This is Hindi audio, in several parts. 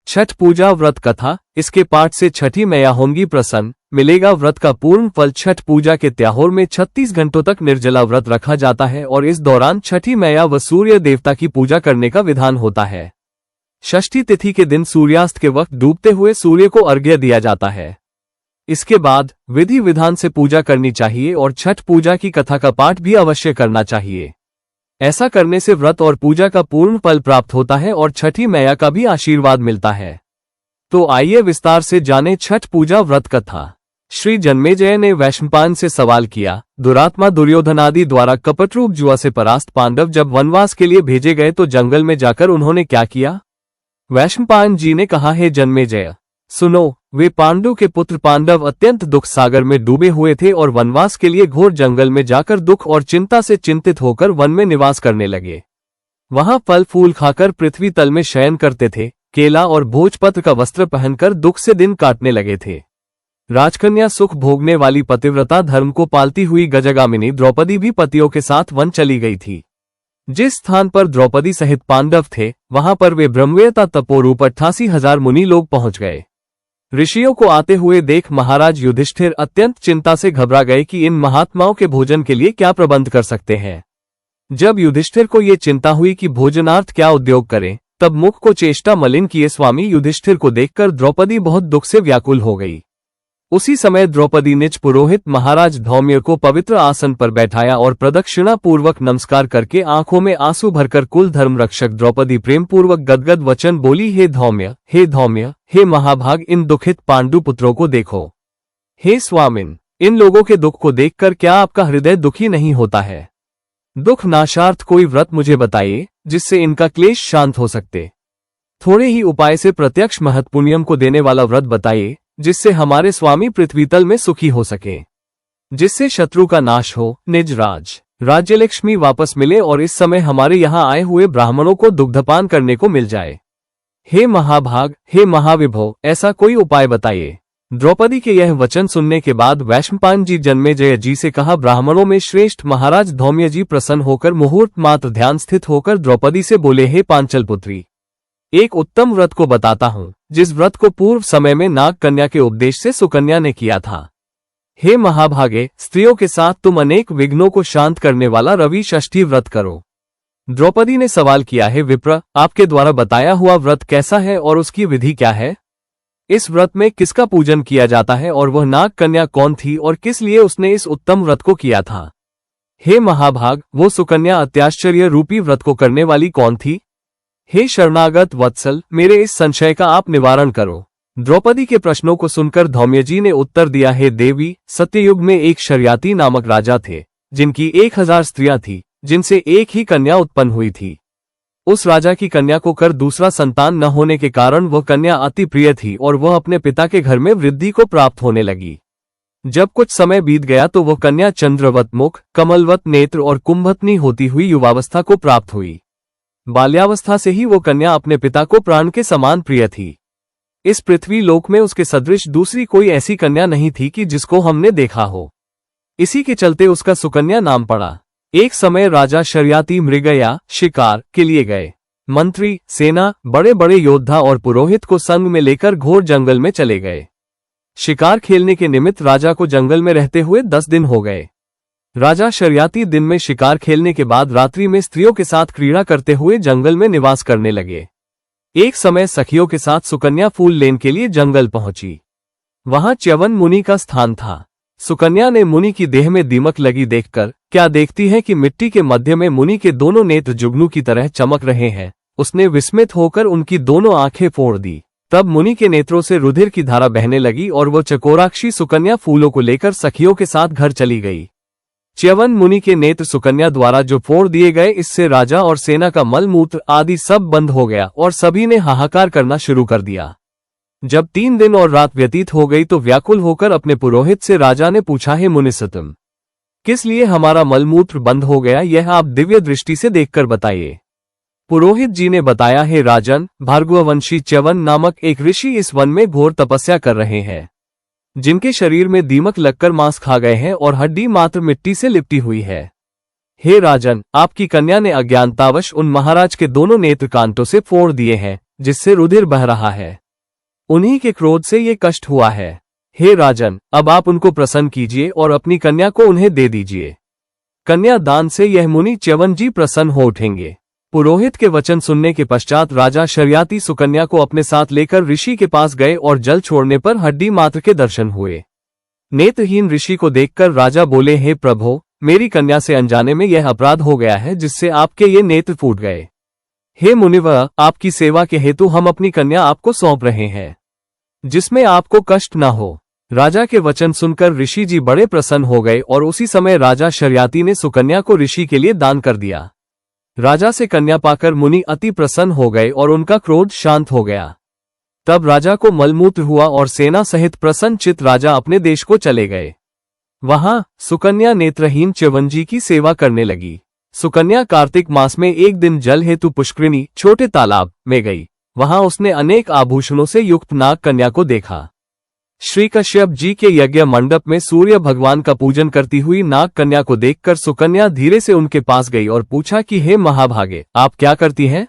छठ पूजा व्रत कथा। इसके पाठ से छठी मैया होंगी प्रसन्न, मिलेगा व्रत का पूर्ण फल। छठ पूजा के त्योहार में 36 घंटों तक निर्जला व्रत रखा जाता है और इस दौरान छठी मैया व सूर्य देवता की पूजा करने का विधान होता है। षष्ठी तिथि के दिन सूर्यास्त के वक्त डूबते हुए सूर्य को अर्घ्य दिया जाता है। इसके बाद विधि विधान से पूजा करनी चाहिए और छठ पूजा की कथा का पाठ भी अवश्य करना चाहिए। ऐसा करने से व्रत और पूजा का पूर्ण फल प्राप्त होता है और छठी मैया का भी आशीर्वाद मिलता है। तो आइए विस्तार से जानें छठ पूजा व्रत कथा। श्री जन्मेजय ने वैशंपायन से सवाल किया, दुरात्मा दुर्योधनादि द्वारा कपट रूप जुआ से परास्त पांडव जब वनवास के लिए भेजे गए तो जंगल में जाकर उन्होंने क्या किया? वैशंपायन जी ने कहा, हे जन्मेजय, सुनो, वे पांडु के पुत्र पांडव अत्यंत दुख सागर में डूबे हुए थे और वनवास के लिए घोर जंगल में जाकर दुख और चिंता से चिंतित होकर वन में निवास करने लगे। वहां फल फूल खाकर पृथ्वी तल में शयन करते थे, केला और भोजपत्र का वस्त्र पहनकर दुख से दिन काटने लगे थे। राजकन्या सुख भोगने वाली पतिव्रता धर्म को पालती हुई गजगामिनी द्रौपदी भी पतियों के साथ वन चली गई थी। जिस स्थान पर द्रौपदी सहित पांडव थे वहां पर वे ब्रह्मवेता तपोरूप 88,000 मुनि लोग पहुंच गए। ऋषियों को आते हुए देख महाराज युधिष्ठिर अत्यंत चिंता से घबरा गए कि इन महात्माओं के भोजन के लिए क्या प्रबंध कर सकते हैं। जब युधिष्ठिर को ये चिंता हुई कि भोजनार्थ क्या उद्योग करें, तब मुख को चेष्टा मलिन किए स्वामी युधिष्ठिर को देखकर द्रौपदी बहुत दुख से व्याकुल हो गई। उसी समय द्रौपदी निज पुरोहित महाराज धौम्य को पवित्र आसन पर बैठाया और प्रदक्षिणा पूर्वक नमस्कार करके आंखों में आंसू भरकर कुल धर्म रक्षक द्रौपदी प्रेम पूर्वक गदगद वचन बोली, हे धौम्य, हे धौम्य, हे महाभाग, इन दुखित पांडु पुत्रों को देखो। हे स्वामिन, इन लोगों के दुख को देखकर क्या आपका हृदय दुखी नहीं होता है? दुख नाशार्थ कोई व्रत मुझे बताइए जिससे इनका क्लेश शांत हो सकते। थोड़े ही उपाय से प्रत्यक्ष महत्पुण्यम को देने वाला व्रत बताइए जिससे हमारे स्वामी पृथ्वीतल में सुखी हो सके, जिससे शत्रु का नाश हो, निज राज्यलक्ष्मी वापस मिले और इस समय हमारे यहाँ आए हुए ब्राह्मणों को दुग्धपान करने को मिल जाए। हे महाभाग, हे महाविभो, ऐसा कोई उपाय बताइए। द्रौपदी के यह वचन सुनने के बाद वैशंपायन जी जन्मेजय जी से कहा, ब्राह्मणों में श्रेष्ठ महाराज धौम्य जी प्रसन्न होकर मुहूर्त मात्र ध्यान स्थित होकर द्रौपदी से बोले, हे पांचल पुत्री, एक उत्तम व्रत को बताता हूँ जिस व्रत को पूर्व समय में नाग कन्या के उपदेश से सुकन्या ने किया था। हे महाभागे, स्त्रियों के साथ तुम अनेक विघ्नों को शांत करने वाला रवि षष्ठी व्रत करो। द्रौपदी ने सवाल किया, है विप्र, आपके द्वारा बताया हुआ व्रत कैसा है और उसकी विधि क्या है? इस व्रत में किसका पूजन किया जाता है और वह नाग कन्या कौन थी और किस लिए उसने इस उत्तम व्रत को किया था? हे महाभाग, वो सुकन्या अत्याश्चर्य रूपी व्रत को करने वाली कौन थी? हे शरणागत वत्सल, मेरे इस संशय का आप निवारण करो। द्रौपदी के प्रश्नों को सुनकर धौम्य जी ने उत्तर दिया, हे देवी, सत्ययुग में एक शर्याती नामक राजा थे जिनकी 1000 स्त्रियां थी जिनसे एक ही कन्या उत्पन्न हुई थी। उस राजा की कन्या को कर दूसरा संतान न होने के कारण वह कन्या अति प्रिय थी और वह अपने पिता के घर में वृद्धि को प्राप्त होने लगी। जब कुछ समय बीत गया तो वह कन्या चंद्रवत मुख, कमलवत नेत्र और कुंभतनी होती हुई युवावस्था को प्राप्त हुई। बाल्यावस्था से ही वो कन्या अपने पिता को प्राण के समान प्रिय थी। इस पृथ्वी लोक में उसके सदृश दूसरी कोई ऐसी कन्या नहीं थी कि जिसको हमने देखा हो। इसी के चलते उसका सुकन्या नाम पड़ा। एक समय राजा शर्याती मृगया शिकार के लिए गए। मंत्री, सेना, बड़े बड़े योद्धा और पुरोहित को संग में लेकर घोर जंगल में चले गए। शिकार खेलने के निमित्त राजा को जंगल में रहते हुए 10 दिन हो गए। राजा शर्याती दिन में शिकार खेलने के बाद रात्रि में स्त्रियों के साथ क्रीड़ा करते हुए जंगल में निवास करने लगे। एक समय सखियों के साथ सुकन्या फूल लेने के लिए जंगल पहुंची। वहां च्यवन मुनि का स्थान था। सुकन्या ने मुनि की देह में दीमक लगी देखकर क्या देखती है कि मिट्टी के मध्य में मुनि के दोनों नेत्र जुगनू की तरह चमक रहे हैं, उसने विस्मित होकर उनकी दोनों आंखें फोड़ दी। तब मुनि के नेत्रों से रुधिर की धारा बहने लगी और वो चकोराक्षी सुकन्या फूलों को लेकर सखियों के साथ घर चली गई। च्यवन मुनि के नेत्र सुकन्या द्वारा जो फोड़ दिए गए, इससे राजा और सेना का मल मूत्र आदि सब बंद हो गया और सभी ने हाहाकार करना शुरू कर दिया। जब 3 दिन और रात व्यतीत हो गई तो व्याकुल होकर अपने पुरोहित से राजा ने पूछा, हे मुनिसत्तम, किस लिए हमारा मलमूत्र बंद हो गया, यह आप दिव्य दृष्टि से देखकर बताइए। पुरोहित जी ने बताया, हे राजन, भार्गववंशी च्यवन नामक एक ऋषि इस वन में घोर तपस्या कर रहे हैं, जिनके शरीर में दीमक लगकर मांस खा गए हैं और हड्डी मात्र मिट्टी से लिपटी हुई है। हे राजन, आपकी कन्या ने अज्ञानतावश उन महाराज के दोनों नेत्र कांटों से फोड़ दिए हैं, जिससे रुधिर बह रहा है। उन्हीं के क्रोध से ये कष्ट हुआ है। हे राजन, अब आप उनको प्रसन्न कीजिए और अपनी कन्या को उन्हें दे दीजिए। कन्या दान से यह मुनि च्यवन जी प्रसन्न हो उठेंगे। पुरोहित के वचन सुनने के पश्चात राजा शर्याती सुकन्या को अपने साथ लेकर ऋषि के पास गए और जल छोड़ने पर हड्डी मात्र के दर्शन हुए। नेत्रहीन ऋषि को देखकर राजा बोले, हे प्रभो, मेरी कन्या से अनजाने में यह अपराध हो गया है जिससे आपके ये नेत्र फूट गए। हे मुनिवर, आपकी सेवा के हेतु हम अपनी कन्या आपको सौंप रहे हैं, जिसमें आपको कष्ट न हो। राजा के वचन सुनकर ऋषि जी बड़े प्रसन्न हो गए और उसी समय राजा शर्याती ने सुकन्या को ऋषि के लिए दान कर दिया। राजा से कन्या पाकर मुनि अति प्रसन्न हो गए और उनका क्रोध शांत हो गया। तब राजा को मलमूत्र हुआ और सेना सहित प्रसन्न चित्त राजा अपने देश को चले गए। वहां सुकन्या नेत्रहीन च्यवन जी की सेवा करने लगी। सुकन्या कार्तिक मास में एक दिन जल हेतु पुष्करिणी छोटे तालाब में गई। वहां उसने अनेक आभूषणों से युक्त नाग कन्या को देखा। श्री कश्यप जी के यज्ञ मंडप में सूर्य भगवान का पूजन करती हुई नाग कन्या को देखकर सुकन्या धीरे से उनके पास गई और पूछा कि हे महाभागे, आप क्या करती हैं?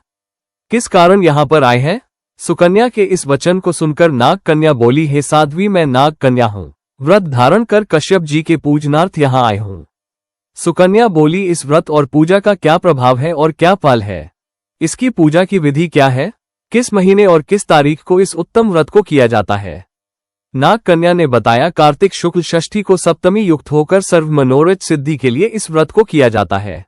किस कारण यहाँ पर आए हैं? सुकन्या के इस वचन को सुनकर नाग कन्या बोली, हे साध्वी, मैं नाग कन्या हूँ, व्रत धारण कर कश्यप जी के पूजनार्थ यहाँ आए हूँ। सुकन्या बोली, इस व्रत और पूजा का क्या प्रभाव है और क्या फल है? इसकी पूजा की विधि क्या है? किस महीने और किस तारीख को इस उत्तम व्रत को किया जाता है? नाग कन्या ने बताया, कार्तिक शुक्ल षष्ठी को सप्तमी युक्त होकर सर्व मनोरथ सिद्धि के लिए इस व्रत को किया जाता है।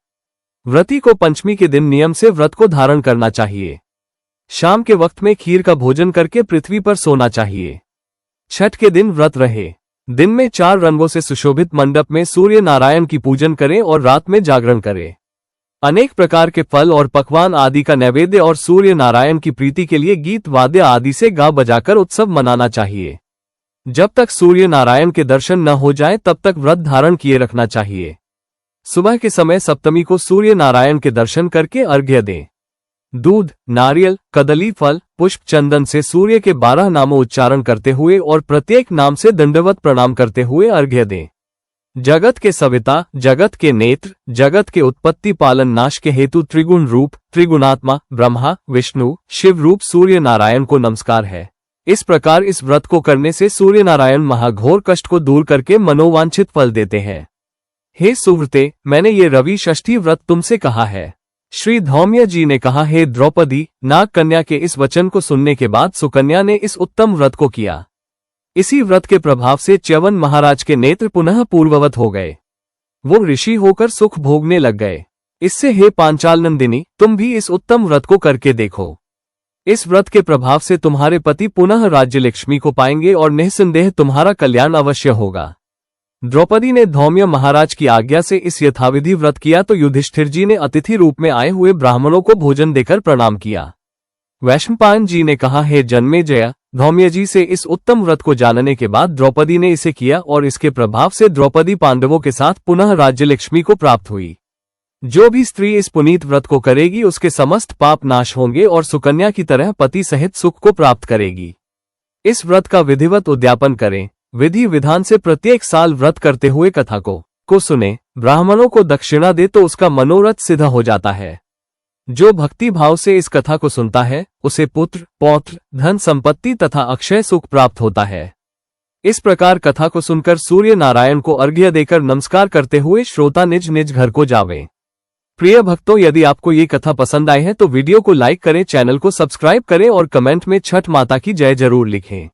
व्रती को पंचमी के दिन नियम से व्रत को धारण करना चाहिए। शाम के वक्त में खीर का भोजन करके पृथ्वी पर सोना चाहिए। छठ के दिन व्रत रहे। दिन में 4 रंगों से सुशोभित मंडप में सूर्य नारायण की पूजन करें और रात में जागरण करें। अनेक प्रकार के फल और पकवान आदि का नैवेद्य और सूर्य नारायण की प्रीति के लिए गीत वाद्य आदि से गा बजाकर उत्सव मनाना चाहिए। जब तक सूर्य नारायण के दर्शन न हो जाए तब तक व्रत धारण किए रखना चाहिए। सुबह के समय सप्तमी को सूर्य नारायण के दर्शन करके अर्घ्य दें। दूध, नारियल, कदली फल, पुष्प, चंदन से सूर्य के 12 नामों उच्चारण करते हुए और प्रत्येक नाम से दंडवत प्रणाम करते हुए अर्घ्य दें। जगत के सविता, जगत के नेत्र, जगत के उत्पत्ति पालन नाश के हेतु त्रिगुण रूप, त्रिगुणात्मा ब्रह्मा विष्णु शिव रूप सूर्य नारायण को नमस्कार है। इस प्रकार इस व्रत को करने से सूर्य नारायण महाघोर कष्ट को दूर करके मनोवांछित फल देते हैं। हे सुव्रते, मैंने ये रवि षष्ठी व्रत तुमसे कहा है। श्री धौम्य जी ने कहा, हे द्रौपदी, नाग कन्या के इस वचन को सुनने के बाद सुकन्या ने इस उत्तम व्रत को किया। इसी व्रत के प्रभाव से च्यवन महाराज के नेत्र पुनः पूर्ववत हो गए। वो ऋषि होकर सुख भोगने लग गए। इससे हे पांचाल नंदिनी, तुम भी इस उत्तम व्रत को करके देखो। इस व्रत के प्रभाव से तुम्हारे पति पुनः राज्य लक्ष्मी को पाएंगे और निःसंदेह तुम्हारा कल्याण अवश्य होगा। द्रौपदी ने धौम्य महाराज की आज्ञा से इस यथाविधि व्रत किया तो युधिष्ठिर जी ने अतिथि रूप में आए हुए ब्राह्मणों को भोजन देकर प्रणाम किया। वैशंपायन जी ने कहा, हे जन्मेजय, धौम्य जी से इस उत्तम व्रत को जानने के बाद द्रौपदी ने इसे किया और इसके प्रभाव से द्रौपदी पांडवों के साथ पुनः राज्य लक्ष्मी को प्राप्त हुई। जो भी स्त्री इस पुनीत व्रत को करेगी उसके समस्त पाप नाश होंगे और सुकन्या की तरह पति सहित सुख को प्राप्त करेगी। इस व्रत का विधिवत उद्यापन करें। विधि विधान से प्रत्येक साल व्रत करते हुए कथा को सुने, ब्राह्मणों को दक्षिणा दे तो उसका मनोरथ सिद्ध हो जाता है। जो भक्ति भाव से इस कथा को सुनता है उसे पुत्र, पौत्र, धन संपत्ति तथा अक्षय सुख प्राप्त होता है। इस प्रकार कथा को सुनकर सूर्य नारायण को अर्घ्य देकर नमस्कार करते हुए श्रोता निज निज घर को जावे। प्रिय भक्तों, यदि आपको ये कथा पसंद आई है तो वीडियो को लाइक करें, चैनल को सब्सक्राइब करें और कमेंट में छठ माता की जय जरूर लिखें।